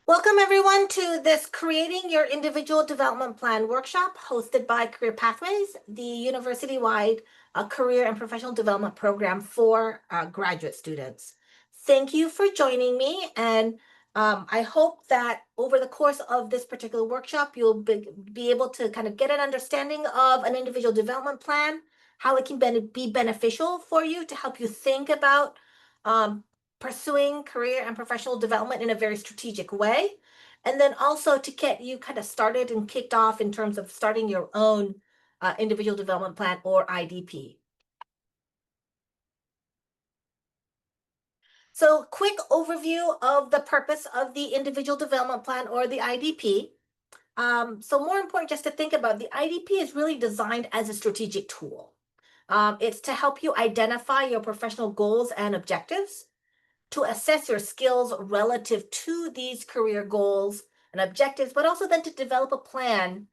Welcome everyone to this Creating Your Individual Development Plan workshop hosted by Career Pathways, the university-wide career and professional development program for graduate students. Thank you for joining me, and I hope that over the course of this particular workshop, you'll be able to kind of get an understanding of an individual development plan, how it can be beneficial for you to help you think about um, pursuing career and professional development in a very strategic way. And then also to get you kind of started and kicked off in terms of starting your own individual development plan or IDP. So quick overview of the purpose of the individual development plan or the IDP. So more important just to think about, the IDP is really designed as a strategic tool. It's to help you identify your professional goals and objectives, to assess your skills relative to these career goals and objectives, but also then to develop a plan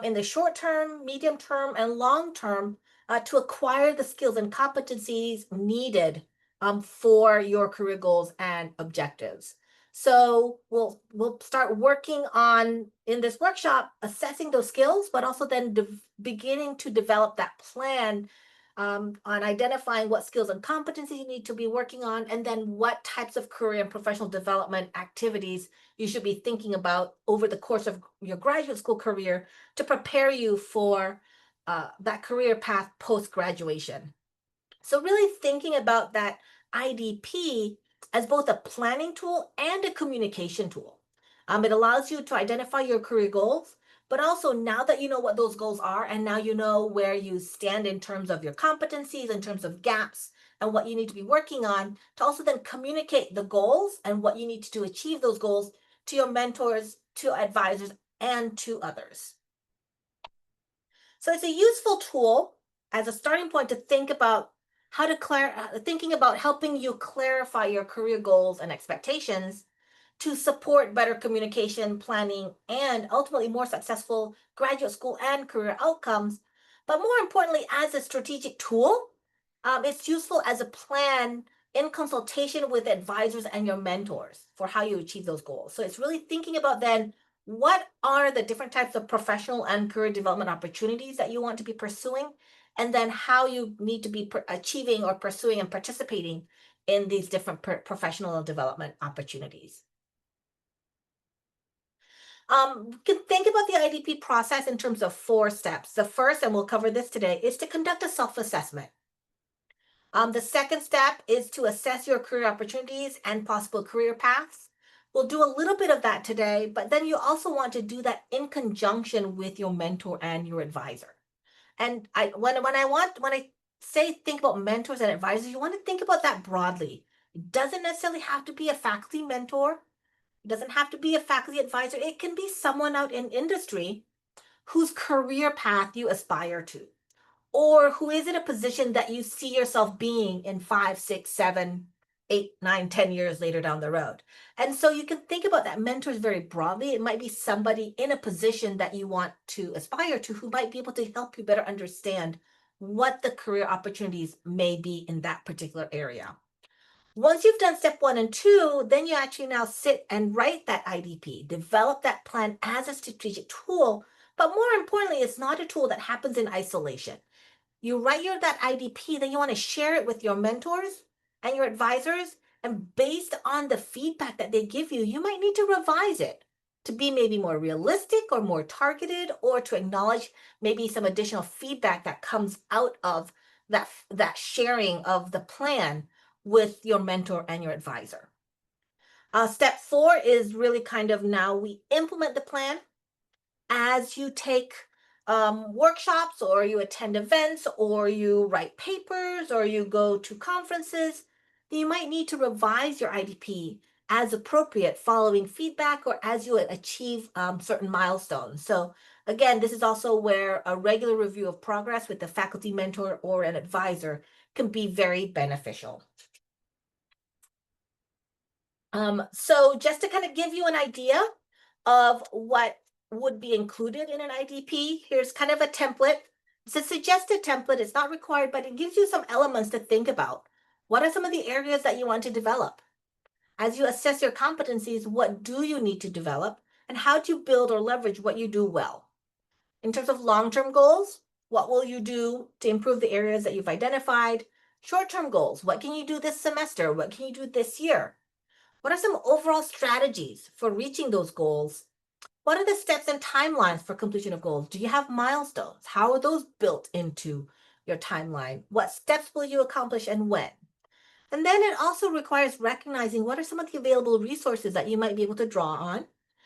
in the short term, medium term, and long term to acquire the skills and competencies needed for your career goals and objectives. So we'll start working on in this workshop assessing those skills, but also then beginning to develop that plan on identifying what skills and competencies you need to be working on, and then what types of career and professional development activities you should be thinking about over the course of your graduate school career to prepare you for that career path post-graduation. So really thinking about that IDP as both a planning tool and a communication tool. It allows you to identify your career goals, but also now that you know what those goals are, and now you know where you stand in terms of your competencies, in terms of gaps, and what you need to be working on, to also then communicate the goals and what you need to achieve those goals to your mentors, to advisors, and to others. So it's a useful tool as a starting point to think about how to thinking about helping you clarify your career goals and expectations to support better communication, planning, and ultimately more successful graduate school and career outcomes. But more importantly, as a strategic tool, it's useful as a plan in consultation with advisors and your mentors for how you achieve those goals. So it's really thinking about then what are the different types of professional and career development opportunities that you want to be pursuing, and then how you need to be achieving or pursuing and participating in these different professional development opportunities. You can think about the IDP process in terms of 4 steps. The first, and we'll cover this today, is to conduct a self-assessment. The second step is to assess your career opportunities and possible career paths. We'll do a little bit of that today, but then you also want to do that in conjunction with your mentor and your advisor. And when I say think about mentors and advisors, you want to think about that broadly. It doesn't necessarily have to be a faculty mentor. It doesn't have to be a faculty advisor. It can be someone out in industry whose career path you aspire to, or who is in a position that you see yourself being in 5, 6, 7, 8, 9, 10 years later down the road. And so you can think about that mentors very broadly. It might be somebody in a position that you want to aspire to who might be able to help you better understand what the career opportunities may be in that particular area. Once you've done step 1 and 2, then you actually now sit and write that IDP, develop that plan as a strategic tool. But more importantly, it's not a tool that happens in isolation. You write that IDP, then you want to share it with your mentors and your advisors. And based on the feedback that they give you, you might need to revise it to be maybe more realistic or more targeted, or to acknowledge maybe some additional feedback that comes out of that sharing of the plan with your mentor and your advisor. Step 4 is really kind of now we implement the plan as you take workshops, or you attend events, or you write papers, or you go to conferences. You might need to revise your IDP as appropriate following feedback or as you achieve certain milestones. So again, this is also where a regular review of progress with a faculty mentor or an advisor can be very beneficial. So just to kind of give you an idea of what would be included in an IDP, here's kind of a template. It's a suggested template. It's not required, but it gives you some elements to think about. What are some of the areas that you want to develop? As you assess your competencies, what do you need to develop, and how do you build or leverage what you do well? In terms of long-term goals, what will you do to improve the areas that you've identified? Short-term goals, what can you do this semester? What can you do this year? What are some overall strategies for reaching those goals? What are the steps and timelines for completion of goals? Do you have milestones? How are those built into your timeline? What steps will you accomplish and when? And then it also requires recognizing what are some of the available resources that you might be able to draw on.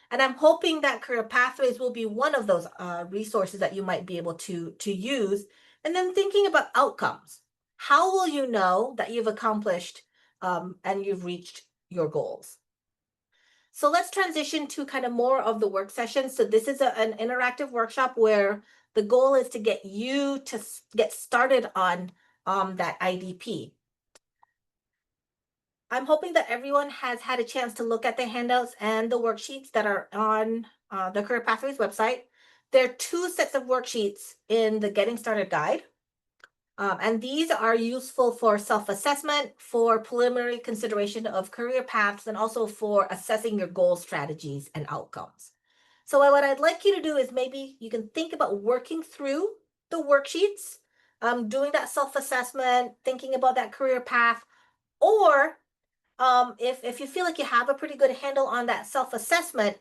And I'm hoping that career pathways will be one of those resources that you might be able to use. And then thinking about outcomes. How will you know that you've accomplished and you've reached your goals? So let's transition to kind of more of the work session. So this is an interactive workshop where the goal is to get you to get started on that IDP. I'm hoping that everyone has had a chance to look at the handouts and the worksheets that are on the Career Pathways website. There are two sets of worksheets in the Getting Started Guide. And these are useful for self-assessment, for preliminary consideration of career paths, and also for assessing your goal strategies and outcomes. So what I'd like you to do is maybe you can think about working through the worksheets, doing that self-assessment, thinking about that career path, or if you feel like you have a pretty good handle on that self-assessment,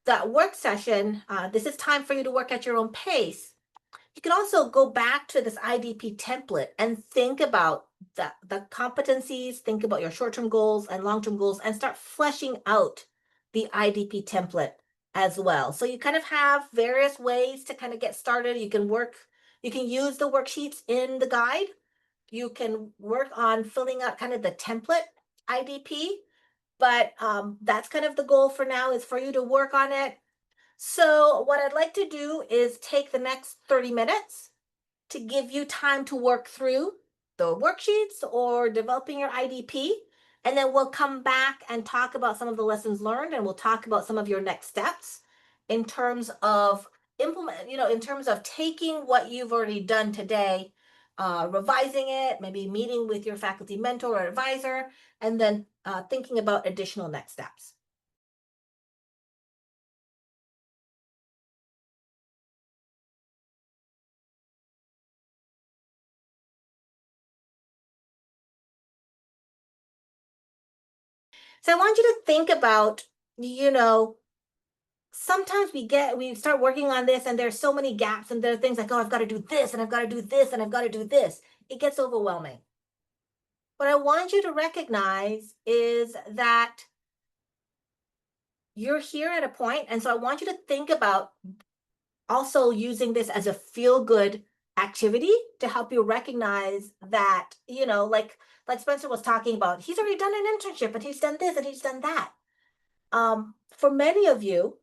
that work session, this is time for you to work at your own pace. You can also go back to this IDP template and think about the competencies, think about your short-term goals and long-term goals, and start fleshing out the IDP template as well. So you kind of have various ways to kind of get started. You can use the worksheets in the guide. You can work on filling out kind of the template IDP, but that's kind of the goal for now, is for you to work on it. So what I'd like to do is take the next 30 minutes to give you time to work through the worksheets or developing your IDP. And then we'll come back and talk about some of the lessons learned, and we'll talk about some of your next steps in terms of in terms of taking what you've already done today, revising it, maybe meeting with your faculty mentor or advisor, and then thinking about additional next steps. So I want you to think about, sometimes we start working on this and there's so many gaps and there are things like, oh, I've got to do this and I've got to do this and I've got to do this. It gets overwhelming. What I want you to recognize is that you're here at a point, and so I want you to think about also using this as a feel-good activity to help you recognize that, like Spencer was talking about, he's already done an internship and he's done this and he's done that. For many of you,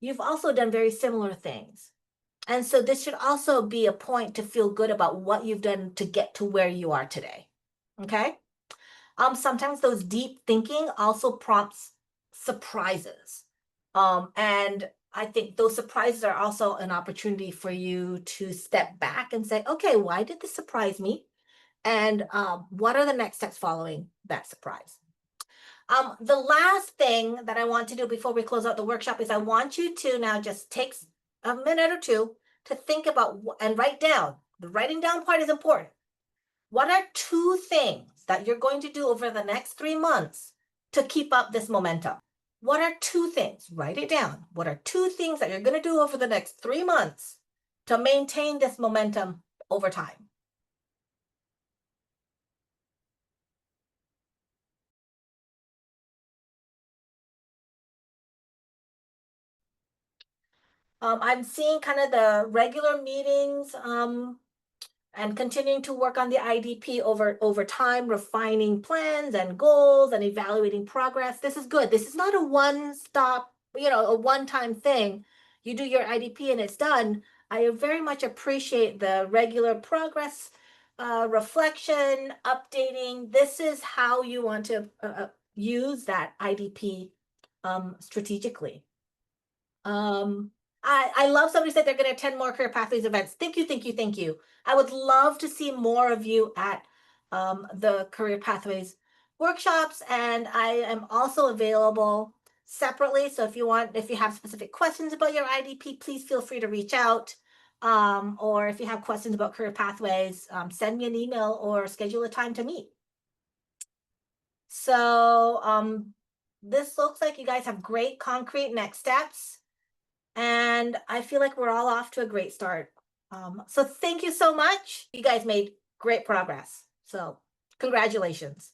you've also done very similar things. And so this should also be a point to feel good about what you've done to get to where you are today. Okay? Sometimes those deep thinking also prompts surprises. And I think those surprises are also an opportunity for you to step back and say, okay, why did this surprise me? And what are the next steps following that surprise? The last thing that I want to do before we close out the workshop is I want you to now just take a minute or two to think about and write down. The writing down part is important. What are two things that you're going to do over the next 3 months to keep up this momentum? What are two things? Write it down. What are two things that you're going to do over the next 3 months to maintain this momentum over time? I'm seeing kind of the regular meetings and continuing to work on the IDP over time, refining plans and goals and evaluating progress. This is good. This is not a one-stop, a one-time thing. You do your IDP and it's done. I very much appreciate the regular progress, reflection, updating. This is how you want to use that IDP strategically. I love somebody said they're going to attend more Career Pathways events. Thank you, thank you, thank you. I would love to see more of you at the Career Pathways workshops, and I am also available separately. So if you have specific questions about your IDP, please feel free to reach out. Or if you have questions about career pathways, send me an email or schedule a time to meet. So this looks like you guys have great concrete next steps, and I feel like we're all off to a great start. So thank you so much. You guys made great progress. So congratulations.